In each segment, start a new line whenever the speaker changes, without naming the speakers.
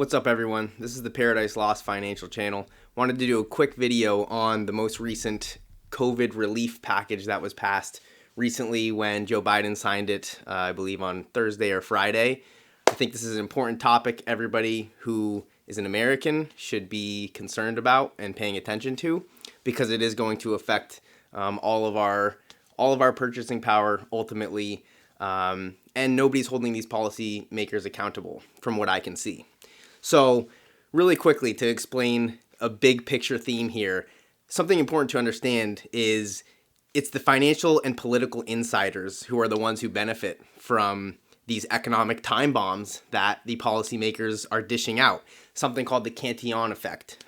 What's up, everyone? This is the Paradise Lost Financial Channel. Wanted to do a quick video on the most recent COVID relief package that was passed recently when Joe Biden signed it, I believe on Thursday or Friday. I think this is an important topic everybody who is an American should be concerned about and paying attention to, because it is going to affect all of our purchasing power ultimately, and nobody's holding these policy makers accountable from what I can see. So really quickly, to explain a big picture theme here, something important to understand is it's the financial and political insiders who are the ones who benefit from these economic time bombs that the policymakers are dishing out, something called the Cantion Effect.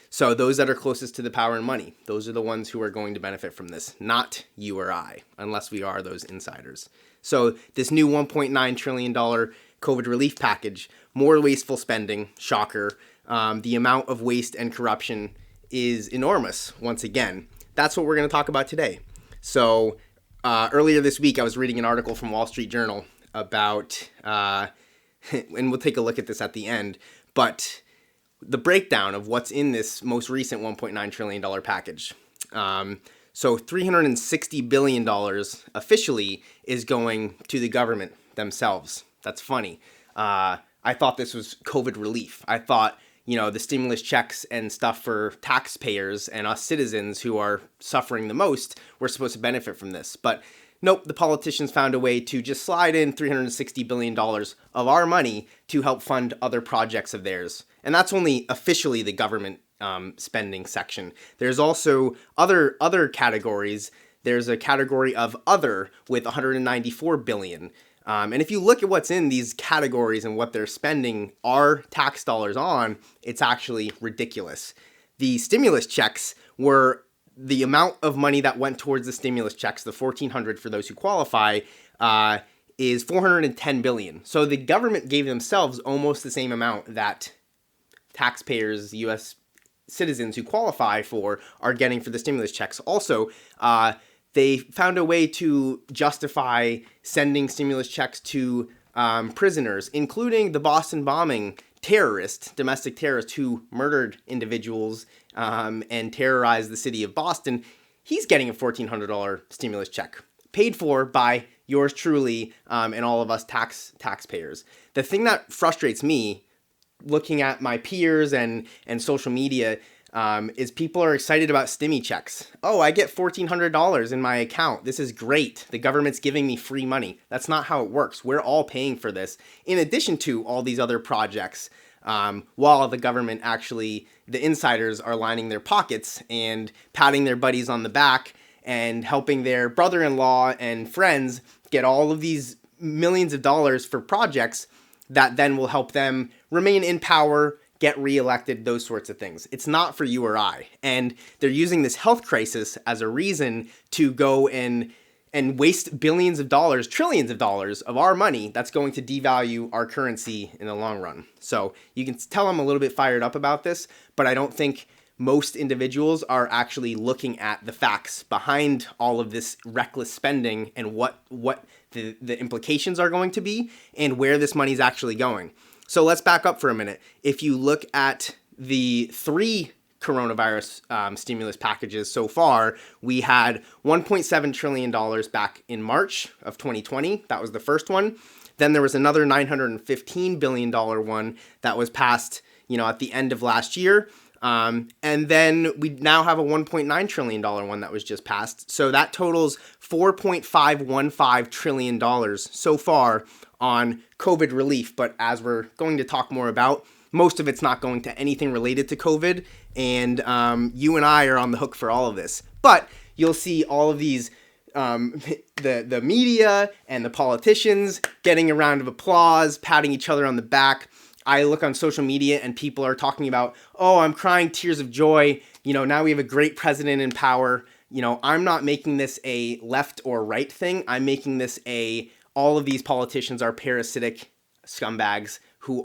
So those that are closest to the power and money, those are the ones who are going to benefit from this, not you or I, unless we are those insiders. So this new $1.9 trillion COVID relief package, more wasteful spending, shocker. The amount of waste and corruption is enormous, once again. That's what we're going to talk about today. So earlier this week, I was reading an article from Wall Street Journal about, and we'll take a look at this at the end, but the breakdown of what's in this most recent $1.9 trillion package. So $360 billion officially is going to the government themselves. That's funny. I thought this was COVID relief. I thought, the stimulus checks and stuff for taxpayers and us citizens who are suffering the most were supposed to benefit from this. But nope, the politicians found a way to just slide in $360 billion of our money to help fund other projects of theirs. And that's only officially the government spending section. There's also other categories. There's a category of other with $194 billion. And if you look at what's in these categories and what they're spending our tax dollars on, it's actually ridiculous. The stimulus checks were the amount of money that went towards the stimulus checks, the $1,400 for those who qualify, is $410 billion. So the government gave themselves almost the same amount that taxpayers, U.S. citizens who qualify for, are getting for the stimulus checks. Also, they found a way to justify sending stimulus checks to prisoners, including the Boston bombing domestic terrorist who murdered individuals and terrorized the city of Boston. He's getting a $1,400 stimulus check paid for by yours truly and all of us taxpayers. The thing that frustrates me looking at my peers and social media is people are excited about stimmy checks. Oh, I get $1,400 in my account. This is great. The government's giving me free money. That's not how it works. We're all paying for this, in addition to all these other projects, while the government actually, the insiders are lining their pockets and patting their buddies on the back and helping their brother-in-law and friends get all of these millions of dollars for projects that then will help them remain in power, get reelected, those sorts of things. It's not for you or I. And they're using this health crisis as a reason to go and waste billions of dollars, trillions of dollars of our money that's going to devalue our currency in the long run. So you can tell I'm a little bit fired up about this, but I don't think most individuals are actually looking at the facts behind all of this reckless spending and what the implications are going to be and where this money is actually going. So let's back up for a minute. If you look at the three coronavirus stimulus packages so far, we had $1.7 trillion back in March of 2020. That was the first one. Then there was another $915 billion one that was passed, at the end of last year. And then we now have a $1.9 trillion one that was just passed. So that totals $4.515 trillion so far on COVID relief. But as we're going to talk more about, most of it's not going to anything related to COVID. And you and I are on the hook for all of this. But you'll see all of these, the media and the politicians getting a round of applause, patting each other on the back. I look on social media and people are talking about, oh, I'm crying tears of joy. Now we have a great president in power. I'm not making this a left or right thing. I'm making this all of these politicians are parasitic scumbags who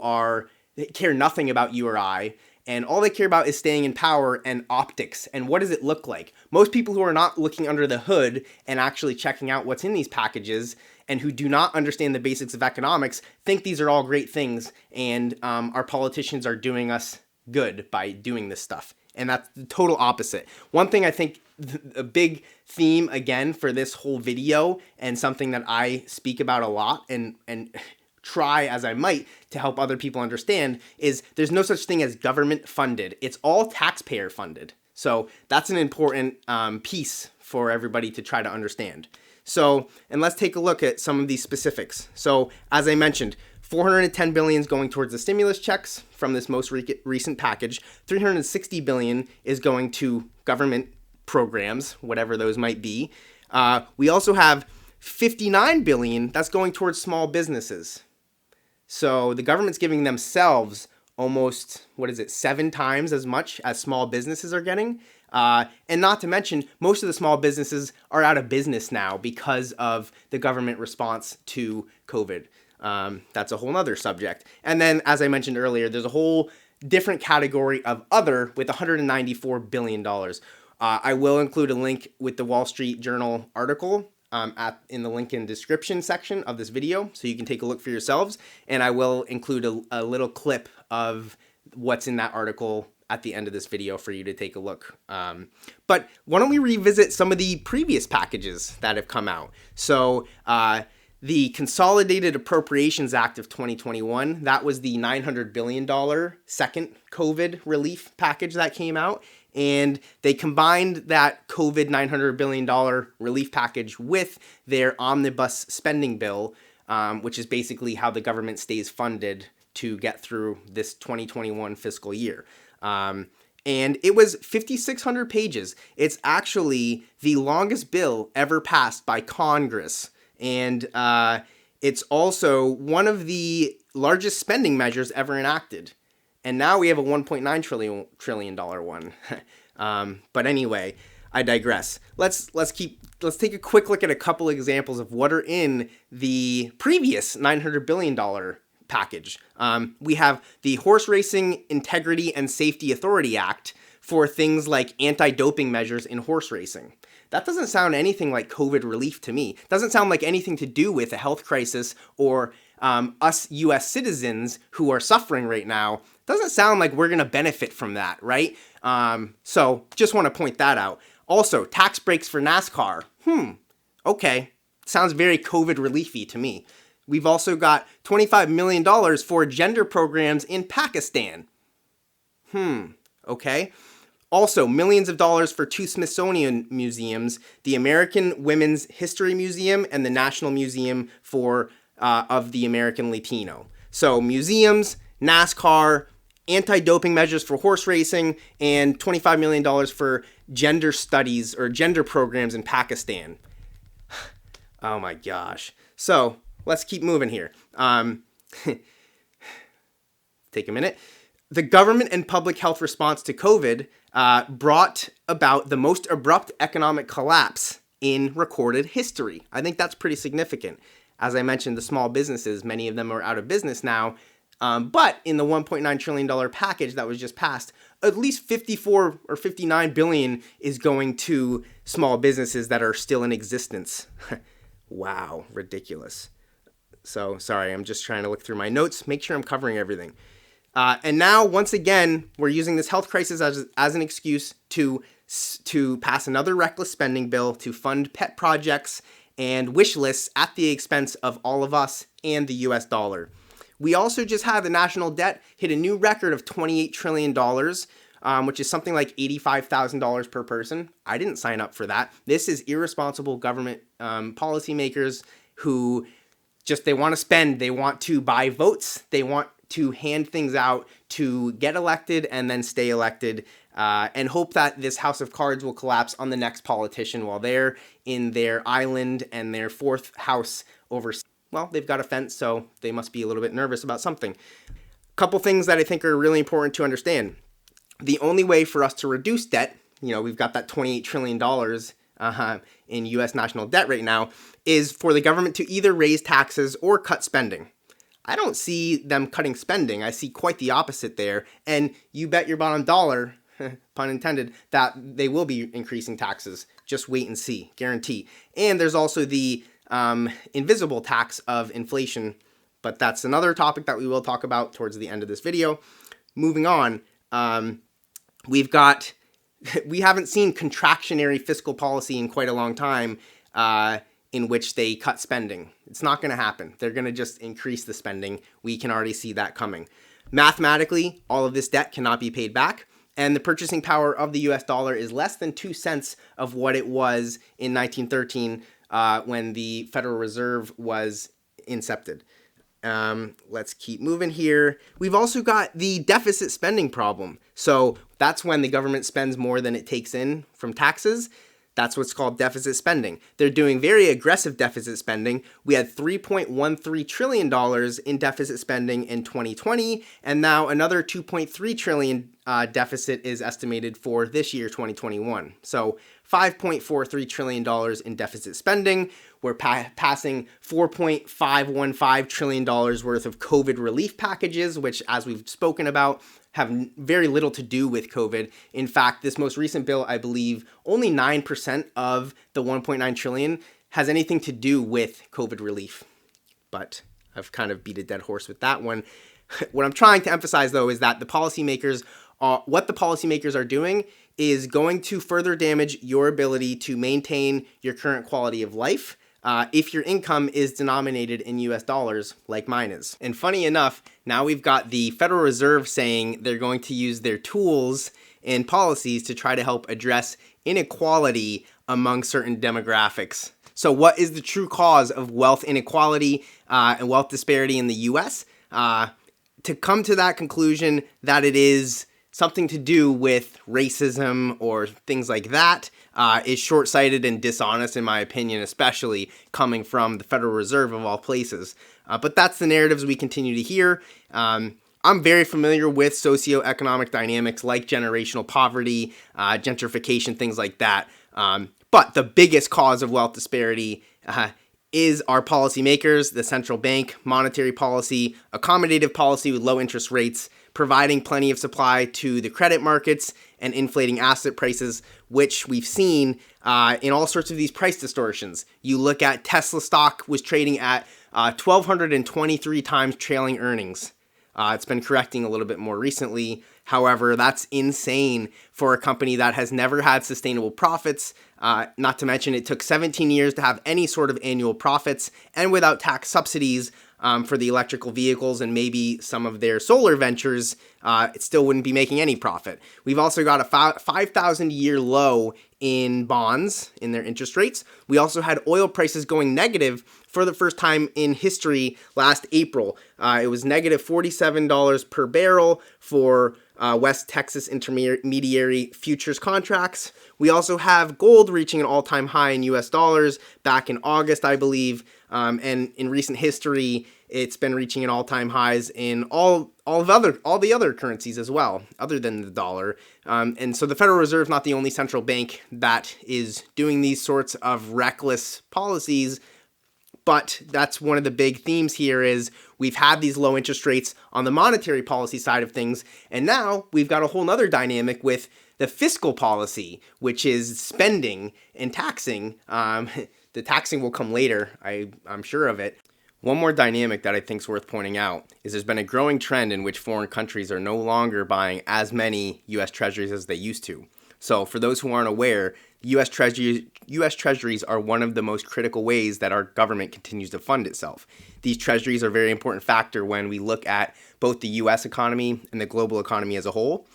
care nothing about you or I. and all they care about is staying in power and optics and what does it look like. Most people who are not looking under the hood and actually checking out what's in these packages and who do not understand the basics of economics think these are all great things, and our politicians are doing us good by doing this stuff. And that's the total opposite. One thing I think a big theme again for this whole video, and something that I speak about a lot and try as I might to help other people understand, is there's no such thing as government funded. It's all taxpayer funded. So that's an important piece for everybody to try to understand. So, and let's take a look at some of these specifics. So as I mentioned, $410 billion is going towards the stimulus checks from this most recent package. $360 billion is going to government programs, whatever those might be. We also have $59 billion that's going towards small businesses. So the government's giving themselves almost, 7 times as much as small businesses are getting. And not to mention, most of the small businesses are out of business now because of the government response to COVID. That's a whole nother subject. And then, as I mentioned earlier, there's a whole different category of other with $194 billion. I will include a link with the Wall Street Journal article in the link in description section of this video, so you can take a look for yourselves. And I will include a little clip of what's in that article at the end of this video for you to take a look. But why don't we revisit some of the previous packages that have come out? So the Consolidated Appropriations Act of 2021, that was the $900 billion second COVID relief package that came out. And they combined that COVID $900 billion relief package with their omnibus spending bill, which is basically how the government stays funded to get through this 2021 fiscal year. And it was 5,600 pages. It's actually the longest bill ever passed by Congress. And it's also one of the largest spending measures ever enacted. And now we have a $1.9 trillion one. But anyway, I digress. Let's take a quick look at a couple examples of what are in the previous $900 billion package. We have the Horse Racing Integrity and Safety Authority Act for things like anti-doping measures in horse racing. That doesn't sound anything like COVID relief to me. Doesn't sound like anything to do with a health crisis or us U.S. citizens who are suffering right now. Doesn't sound like we're going to benefit from that, right? So just want to point that out. Also, tax breaks for NASCAR. Okay. Sounds very COVID reliefy to me. We've also got $25 million for gender programs in Pakistan. Okay. Also, millions of dollars for 2 Smithsonian museums, the American Women's History Museum and the National Museum of the American Latino. So museums, NASCAR, anti-doping measures for horse racing, and $25 million for gender studies or gender programs in Pakistan. Oh my gosh. So let's keep moving here. Take a minute. The government and public health response to COVID brought about the most abrupt economic collapse in recorded history. I think that's pretty significant. As I mentioned, the small businesses, many of them are out of business now. But in the $1.9 trillion package that was just passed, at least 54 or 59 billion is going to small businesses that are still in existence. Wow, ridiculous. So sorry, I'm just trying to look through my notes, make sure I'm covering everything. And now, once again, we're using this health crisis as an excuse to pass another reckless spending bill to fund pet projects and wish lists at the expense of all of us and the US dollar. We also just had the national debt hit a new record of $28 trillion, which is something like $85,000 per person. I didn't sign up for that. This is irresponsible government policymakers who they want to spend, they want to buy votes, they want to hand things out to get elected and then stay elected, and hope that this house of cards will collapse on the next politician while they're in their island and their fourth house overseas. Well, they've got a fence, so they must be a little bit nervous about something. A couple things that I think are really important to understand. The only way for us to reduce debt, we've got that $28 trillion in U.S. national debt right now, is for the government to either raise taxes or cut spending. I don't see them cutting spending. I see quite the opposite there. And you bet your bottom dollar, pun intended, that they will be increasing taxes. Just wait and see, guarantee. And there's also the invisible tax of inflation, but that's another topic that we will talk about towards the end of this video. Moving on, we haven't seen contractionary fiscal policy in quite a long time in which they cut spending. It's not going to happen. They're going to just increase the spending. We can already see that coming. Mathematically, all of this debt cannot be paid back, and the purchasing power of the US dollar is less than 2 cents of what it was in 1913 when the Federal Reserve was incepted. Let's keep moving here. We've also got the deficit spending problem. So that's when the government spends more than it takes in from taxes. That's what's called deficit spending. They're doing very aggressive deficit spending. We had $3.13 trillion in deficit spending in 2020, and now another $2.3 trillion deficit is estimated for this year, 2021. So $5.43 trillion in deficit spending. We're passing $4.515 trillion worth of COVID relief packages, which, as we've spoken about, have very little to do with COVID. In fact, this most recent bill, I believe, only 9% of the $1.9 trillion has anything to do with COVID relief. But I've kind of beat a dead horse with that one. What I'm trying to emphasize, though, is that what the policymakers are doing is going to further damage your ability to maintain your current quality of life if your income is denominated in US dollars like mine is. And funny enough, now we've got the Federal Reserve saying they're going to use their tools and policies to try to help address inequality among certain demographics. So what is the true cause of wealth inequality and wealth disparity in the US? To come to that conclusion that it is something to do with racism or things like that is short-sighted and dishonest, in my opinion, especially coming from the Federal Reserve of all places. But that's the narratives we continue to hear. I'm very familiar with socioeconomic dynamics like generational poverty, gentrification, things like that. But the biggest cause of wealth disparity is our policymakers, the central bank, monetary policy, accommodative policy with low interest rates, providing plenty of supply to the credit markets, and inflating asset prices, which we've seen in all sorts of these price distortions. You look at Tesla stock was trading at 1,223 times trailing earnings. It's been correcting a little bit more recently. However, that's insane for a company that has never had sustainable profits. Not to mention it took 17 years to have any sort of annual profits, and without tax subsidies for the electrical vehicles and maybe some of their solar ventures, it still wouldn't be making any profit. We've also got a 5,000-year low in bonds, in their interest rates. We also had oil prices going negative for the first time in history last April. It was negative $47 per barrel for West Texas Intermediary futures contracts. We also have gold reaching an all-time high in US dollars back in August, I believe. And in recent history, it's been reaching an all-time highs in all the other currencies as well, other than the dollar. And so the Federal Reserve is not the only central bank that is doing these sorts of reckless policies. But that's one of the big themes here is we've had these low interest rates on the monetary policy side of things, and now we've got a whole nother dynamic with the fiscal policy, which is spending and taxing. The taxing will come later, I'm sure of it. One more dynamic that I think is worth pointing out is there's been a growing trend in which foreign countries are no longer buying as many U.S. Treasuries as they used to. So for those who aren't aware, U.S. Treasuries are one of the most critical ways that our government continues to fund itself. These Treasuries are a very important factor when we look at both the U.S. economy and the global economy as a whole.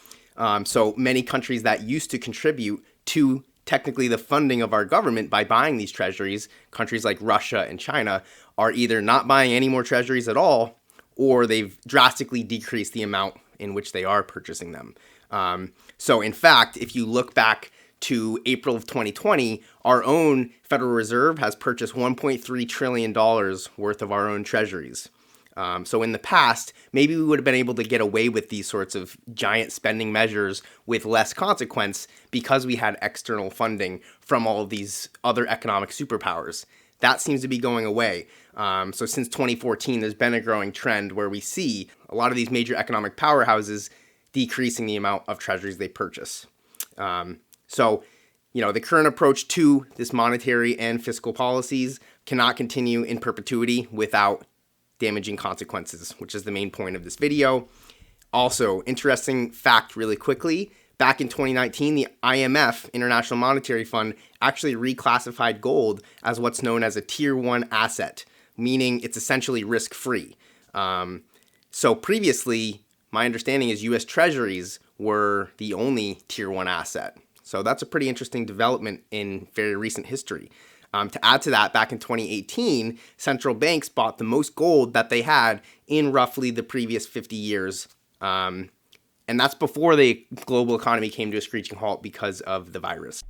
So many countries that used to contribute to technically the funding of our government by buying these treasuries, countries like Russia and China, are either not buying any more treasuries at all, or they've drastically decreased the amount in which they are purchasing them. So in fact, if you look back to April of 2020, our own Federal Reserve has purchased $1.3 trillion worth of our own treasuries. So in the past, maybe we would have been able to get away with these sorts of giant spending measures with less consequence because we had external funding from all of these other economic superpowers. That seems to be going away. So since 2014, there's been a growing trend where we see a lot of these major economic powerhouses decreasing the amount of treasuries they purchase. So, the current approach to this monetary and fiscal policies cannot continue in perpetuity without damaging consequences, which is the main point of this video. Also, interesting fact really quickly, back in 2019, the IMF, International Monetary Fund, actually reclassified gold as what's known as a Tier 1 asset, meaning it's essentially risk-free. So previously, my understanding is U.S. Treasuries were the only Tier 1 asset. So that's a pretty interesting development in very recent history. To add to that, back in 2018, central banks bought the most gold that they had in roughly the previous 50 years. And that's before the global economy came to a screeching halt because of the virus.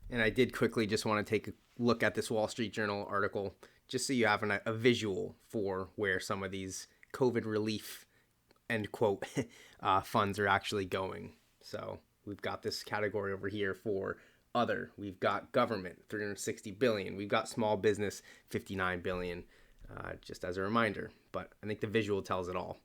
And I did quickly just want to take a look at this Wall Street Journal article, just so you have a visual for where some of these COVID relief, end quote, funds are actually going. So we've got this category over here for other. We've got government, $360 billion. We've got small business, $59 billion, just as a reminder. But I think the visual tells it all.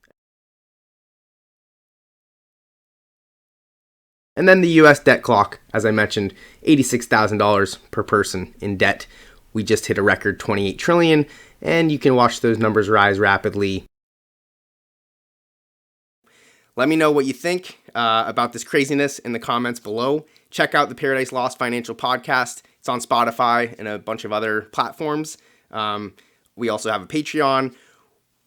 And then the U.S. debt clock, as I mentioned, $86,000 per person in debt. We just hit a record $28 trillion, and you can watch those numbers rise rapidly. Let me know what you think about this craziness in the comments below. Check out the Paradise Lost Financial Podcast. It's on Spotify and a bunch of other platforms. We also have a Patreon.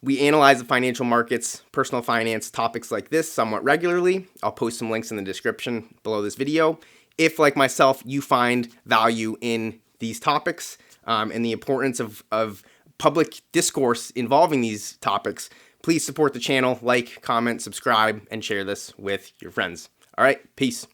We analyze the financial markets, personal finance topics like this somewhat regularly. I'll post some links in the description below this video. If, like myself, you find value in these topics and the importance of public discourse involving these topics, please support the channel, like, comment, subscribe, and share this with your friends. All right, peace.